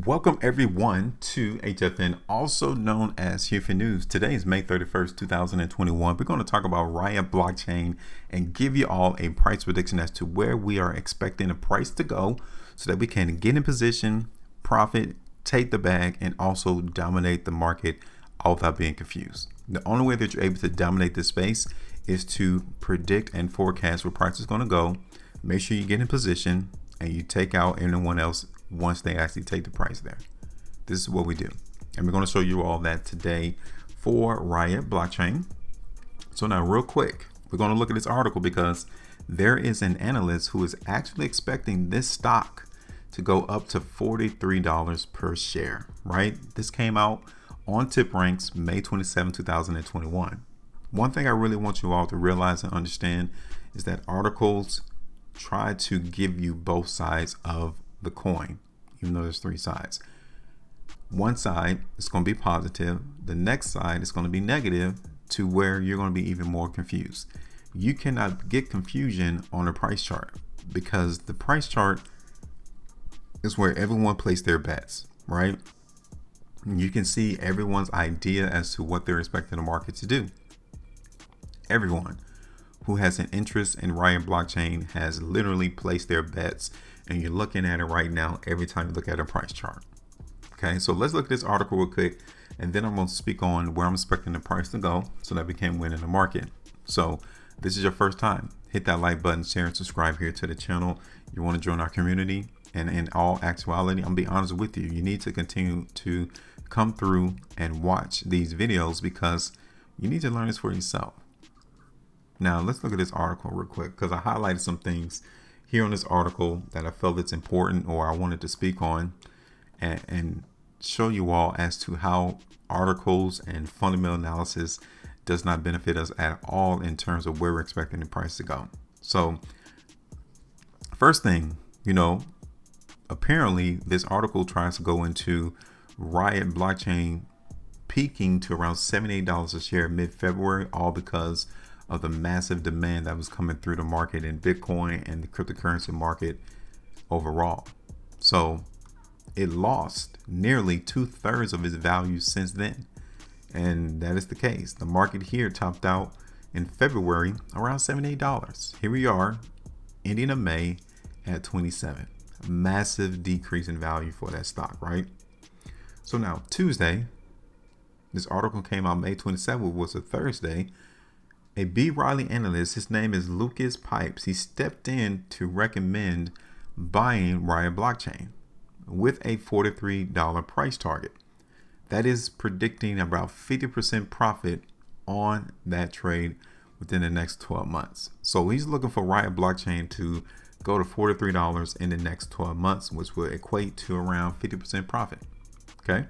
Welcome everyone to HueFin, also known as HueFin News. Today is May 31st, 2021. We're going to talk about Riot blockchain and give you all a price prediction as to where we are expecting the price to go so that we can get in position, profit, take the bag, and also dominate the market all without being confused. The only way that you're able to dominate this space is to predict and forecast where price is going to go. Make sure you get in position and you take out anyone else once they actually take the price there. This is what we do. And we're going to show you all that today for Riot blockchain. So now real quick, we're going to look at this article because there is an analyst who is actually expecting this stock to go up to $43 per share, right? This came out on TipRanks May 27, 2021. One thing I really want you all to realize and understand is that articles try to give you both sides of the coin, even though there's three sides. One side is going to be positive, the next side is going to be negative, to where you're going to be even more confused. You cannot get confusion on a price chart because the price chart is where everyone placed their bets, right? You can see everyone's idea as to what they're expecting the market to do. Everyone who has an interest in Riot blockchain has literally placed their bets, and you're looking at it right now every time you look at a price chart. Okay, so let's look at this article real quick, and then I'm going to speak on where I'm expecting the price to go so that we can win in the market. So this is your first time, hit that like button, share, and subscribe here to the channel. You want to join our community, and in all actuality, I'm gonna be honest with you, you need to continue to come through and watch these videos because you need to learn this for yourself. Now let's look at this article real quick because I highlighted some things here on this article that I felt it's important or I wanted to speak on and show you all as to how articles and fundamental analysis does not benefit us at all in terms of where we're expecting the price to go. So first thing, apparently this article tries to go into Riot blockchain peaking to around $78 a share mid-February, all because of the massive demand that was coming through the market in Bitcoin and the cryptocurrency market overall. So it lost nearly 2/3 of its value since then. And that is the case. The market here topped out in February around $78. Here we are, ending of May at 27. A massive decrease in value for that stock, right? So now Tuesday, this article came out May 27th, was a Thursday. A B. Riley analyst, his name is Lucas Pipes, he stepped in to recommend buying Riot blockchain with a $43 price target. That is predicting about 50% profit on that trade within the next 12 months. So he's looking for Riot blockchain to go to $43 in the next 12 months, which will equate to around 50% profit. Okay.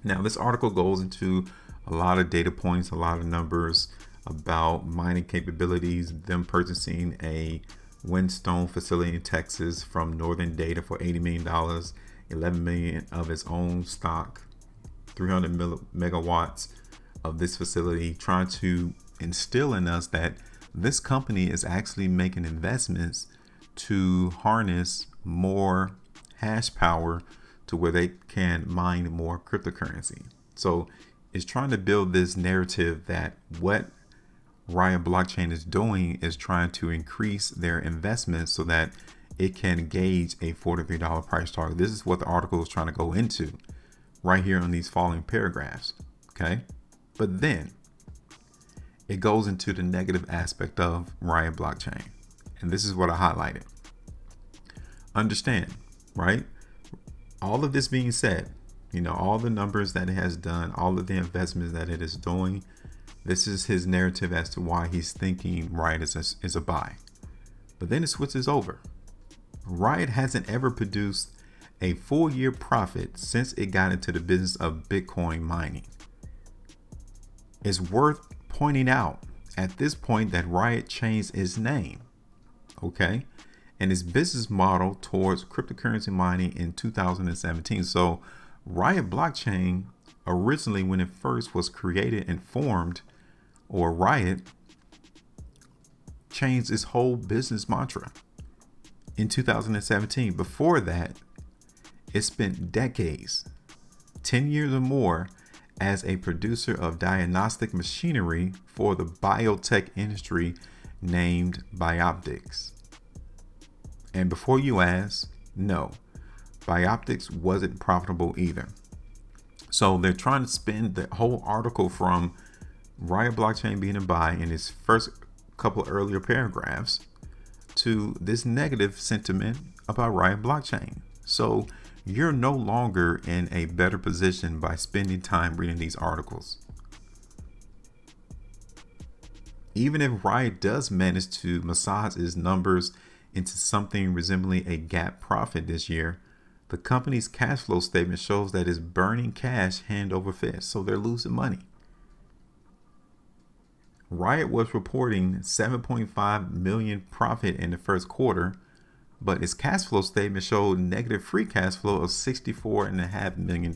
Now this article goes into a lot of data points, a lot of numbers about mining capabilities, them purchasing a Windstone facility in Texas from Northern Data for $80 million, $11 million of its own stock, 300 megawatts of this facility, trying to instill in us that this company is actually making investments to harness more hash power to where they can mine more cryptocurrency. So it's trying to build this narrative that what Riot blockchain is doing is trying to increase their investments so that it can gauge a $43 price target. This is what the article is trying to go into right here on these following paragraphs. Okay. But then it goes into the negative aspect of Riot blockchain. And this is what I highlighted. Understand, right? All of this being said, all the numbers that it has done, all of the investments that it is doing, this is his narrative as to why he's thinking Riot is a buy. But then it switches over. Riot hasn't ever produced a full year profit since it got into the business of Bitcoin mining. It's worth pointing out at this point that Riot changed its name, okay, and its business model towards cryptocurrency mining in 2017. So Riot blockchain originally, when it first was created and formed, or Riot changed its whole business mantra in 2017. Before that, It spent decades, 10 years or more, as a producer of diagnostic machinery for the biotech industry named Bioptics. And before you ask, no, Bioptics wasn't profitable either. So they're trying to spin the whole article from Riot blockchain being a buy in its first couple earlier paragraphs to this negative sentiment about Riot blockchain. So you're no longer in a better position by spending time reading these articles. Even if Riot does manage to massage its numbers into something resembling a GAAP profit this year, the company's cash flow statement shows that it's burning cash hand over fist, so they're losing money. Riot was reporting 7.5 million profit in the first quarter, but its cash flow statement showed negative free cash flow of $64.5 million.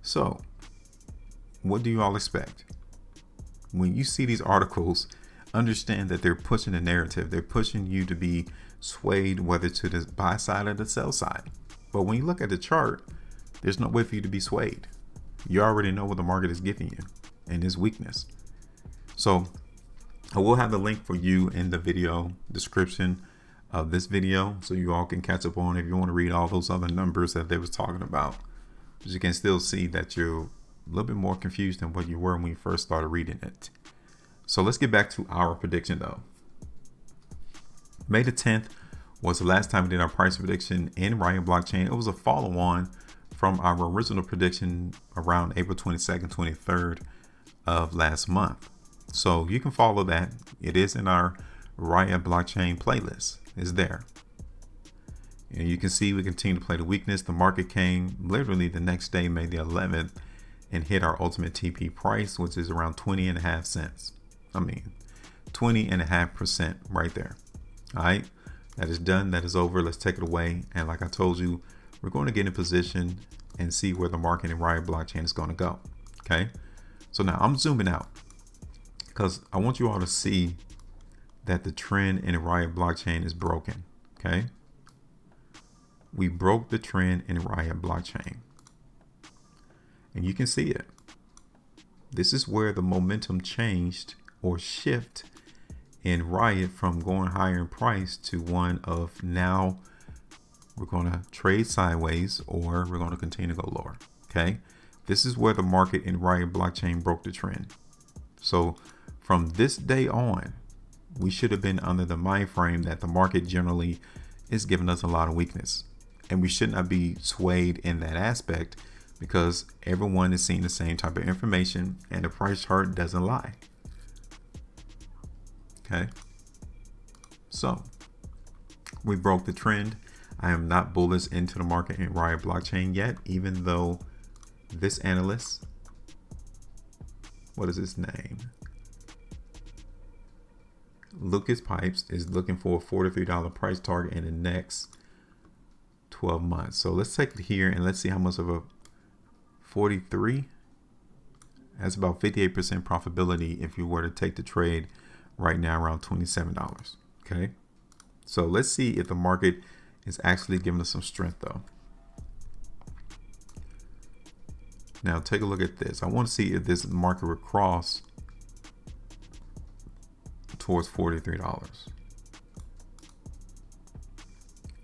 So, what do you all expect? When you see these articles, understand that they're pushing a narrative. They're pushing you to be swayed, whether to the buy side or the sell side. But when you look at the chart, there's no way for you to be swayed. You already know what the market is giving you and its weakness. So I will have the link for you in the video description of this video, so you all can catch up on if you want to read all those other numbers that they was talking about. But you can still see that you're a little bit more confused than what you were when you first started reading it. So let's get back to our prediction though. May the 10th was the last time we did our price prediction in Riot blockchain. It was a follow-on from our original prediction around April 22nd, 23rd of last month. So you can follow that. It is in our Riot blockchain playlist. It's there. And you can see we continue to play the weakness. The market came literally the next day, May the 11th, and hit our ultimate TP price, which is around 20.5 cents. I mean, 20.5% right there. All right, that is done. That is over. Let's take it away. And like I told you, we're going to get in position and see where the market in Riot blockchain is going to go. Okay, so now I'm zooming out because I want you all to see that the trend in Riot blockchain is broken. Okay, we broke the trend in Riot blockchain, and you can see it. This is where the momentum changed or shift in Riot from going higher in price to one of now we're going to trade sideways or we're going to continue to go lower. Okay, this is where the market in Riot blockchain broke the trend. So from this day on, we should have been under the mind frame that the market generally is giving us a lot of weakness, and we should not be swayed in that aspect because everyone is seeing the same type of information and the price chart doesn't lie. Okay, so we broke the trend. I am not bullish into the market in Riot blockchain yet, even though this analyst, what is his name? Lucas Pipes is looking for a $43 price target in the next 12 months. So let's take it here and let's see how much of a 43. That's about 58% profitability if you were to take the trade right now around $27. Okay, so let's see if the market is actually giving us some strength though. Now take a look at this. I want to see if this market would cross towards $43.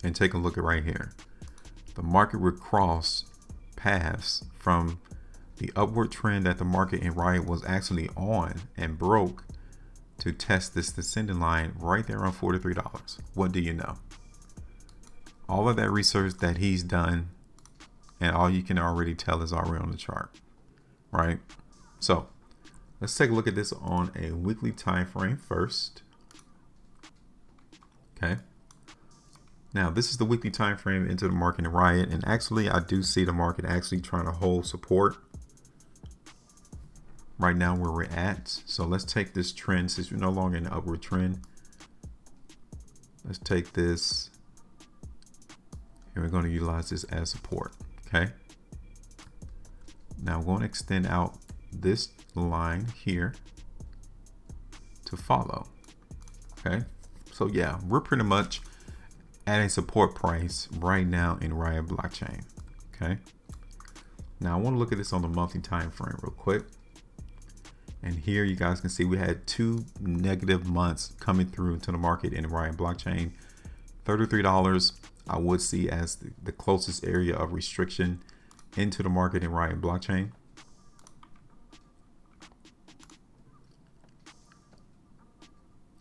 And take a look at right here. The market would cross paths from the upward trend that the market in Riot was actually on and broke to test this descending line right there on $43. What do you know? All of that research that he's done and all you can already tell is already on the chart, right? So let's take a look at this on a weekly time frame first. Okay, now this is the weekly time frame into the market in Riot, and actually I do see the market actually trying to hold support right now where we're at. So let's take this trend, since we're no longer in the upward trend, let's take this and we're going to utilize this as support. Okay, now I'm going to extend out this line here to follow. Okay, So yeah, we're pretty much at a support price right now in Riot blockchain. Okay. Now I want to look at this on the monthly time frame real quick. And here you guys can see we had 2 negative months coming through into the market in Riot blockchain. $33 I would see as the closest area of restriction into the market in Riot blockchain.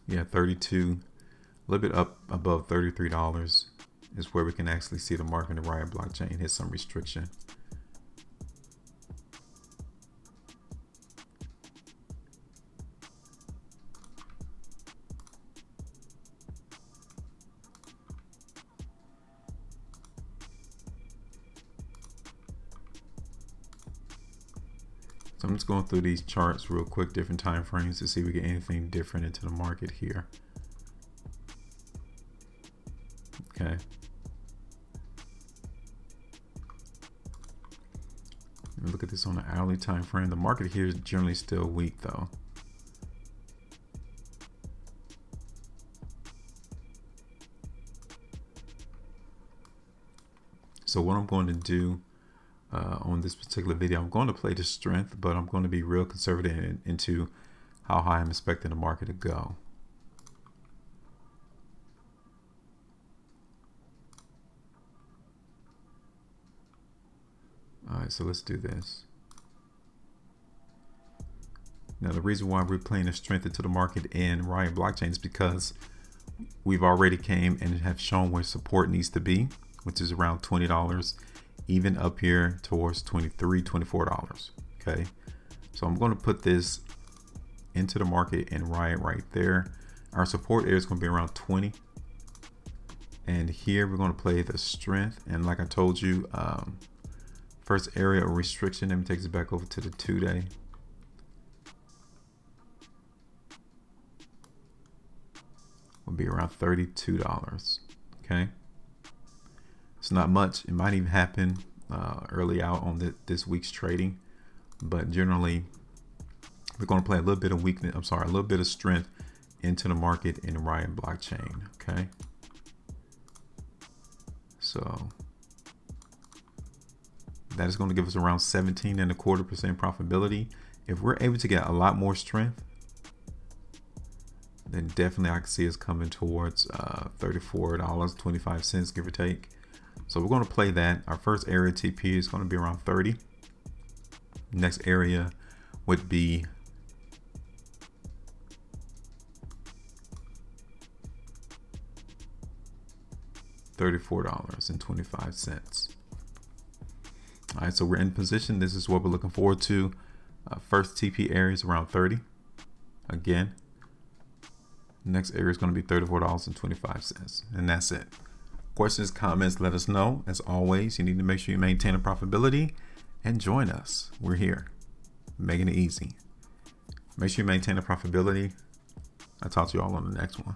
Yeah, 32, a little bit up above $33 is where we can actually see the market in the Riot blockchain hit some restriction. So I'm just going through these charts real quick, different time frames, to see if we get anything different into the market here. Okay. Look at this on the hourly time frame. The market here is generally still weak though. So what I'm going to do on this particular video, I'm going to play the strength, but I'm going to be real conservative into how high I'm expecting the market to go. All right, so let's do this. Now, the reason why we're playing the strength into the market in Riot blockchain is because we've already came and have shown where support needs to be, which is around $20, even up here towards $23, $24. Okay, so I'm going to put this into the market in Riot right there. Our support area is going to be around 20, and here we're going to play the strength. And like I told you, first area of restriction, let me take this back over to the 2-day. Will be around $32. Okay, it's not much. It might even happen early out on this week's trading, but generally we're going to play a little bit of weakness. I'm sorry, a little bit of strength into the market in Riot blockchain. Okay, so that is going to give us around 17.25% profitability. If we're able to get a lot more strength, then definitely I can see us coming towards $34.25, give or take. So we're going to play that. Our first area TP is going to be around 30. Next area would be $34.25. All right, so we're in position. This is what we're looking forward to. First TP area is around 30. Again, next area is going to be $34.25, and that's it. Questions, comments, let us know. As always, you need to make sure you maintain a profitability and join us. We're here, making it easy. Make sure you maintain a profitability. I'll talk to you all on the next one.